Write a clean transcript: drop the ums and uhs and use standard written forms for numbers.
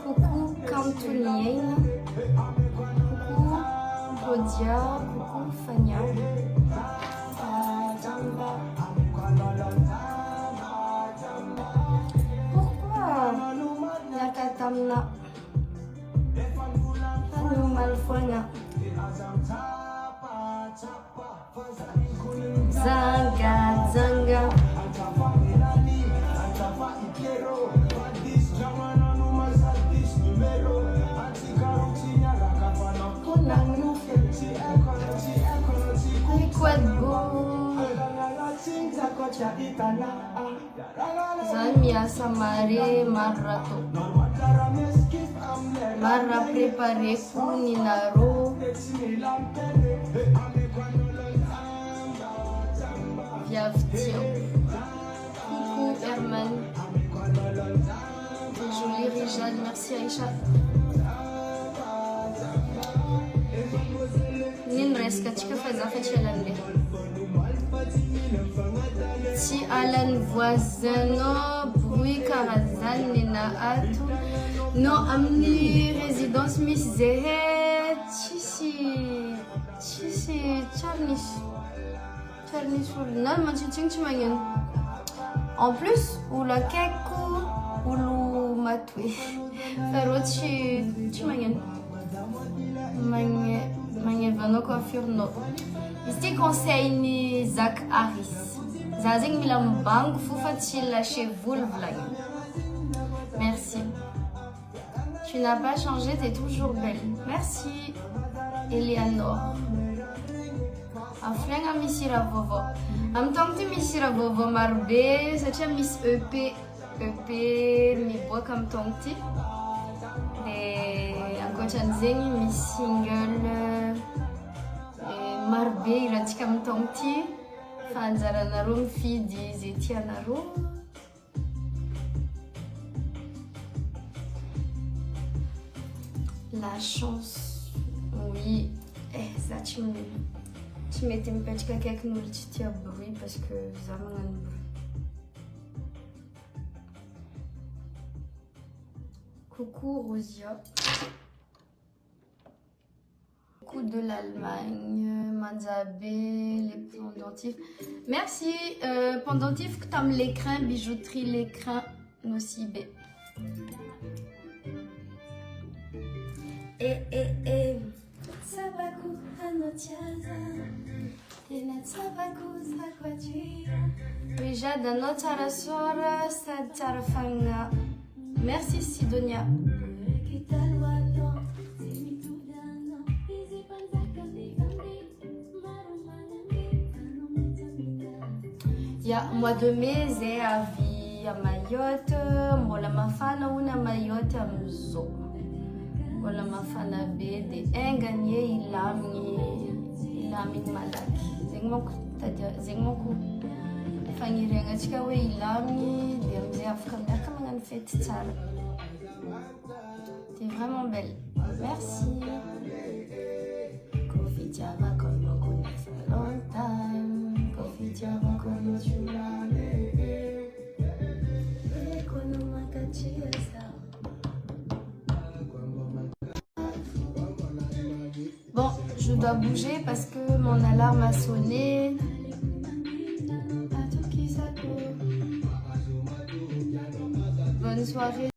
Coucou Cantonienne. Coucou Rodia. Coucou Fania. Pourquoi Yakatamna Fanu Malfoina Zanga Zanga Quoi de beau Zamia Samare Marato Mara préparé Kuninaro Viavtio. Coucou Herman. Jolie Rijal, merci Aïcha. Ninres, katika faiza fachalamle. Ti Alan voisin, no, bruit carazan, nena atu. No, amni résidence Miss Zehet, Chisi, Charnish. Non, en plus, ou la keko, ou le matoué. Feroci, tu m'as vano coiffure no. Ici conseil ni Zach Harris. Zazing milam bank foufatil chez vous le Merci. Tu n'as pas changé, t'es toujours belle. Merci, Eleanor. Aflenga misira vovo. Am tongti misira vovo marbe. Sacha miss EP mi bois comme tongti. Et encore chanzengi miss single marbe il a dit comme tongti. Fanzara narum fidi zetia narum. La chance, oui. Ça tu mettais un petit caca avec nous, tu as bruit parce que ça m'a un bruit. Coucou Rosia. Coucou de l'Allemagne, Manzabé, les pendentifs. Merci, pendentifs, que t'aimes l'écrin, bijouterie, l'écrin, nocibé. Sabaku anotiaza Tenet sabaku sakwati Rija danotara sora Satara fanga. Merci Sidonia. Ya mois de mai c'est à vie à Mayotte, mola mafana una Mayotte à Mzo. Wala mafana bede enganye ilami malaki zengmoku fangirenga chika we ilami demze afka merka mangan fête tsara. T'es vraiment belle. Merci. Coffee Java comme on connaît for a long time. Coffee Java comme tu l'as. Bon, je dois bouger parce que mon alarme a sonné. Bonne soirée.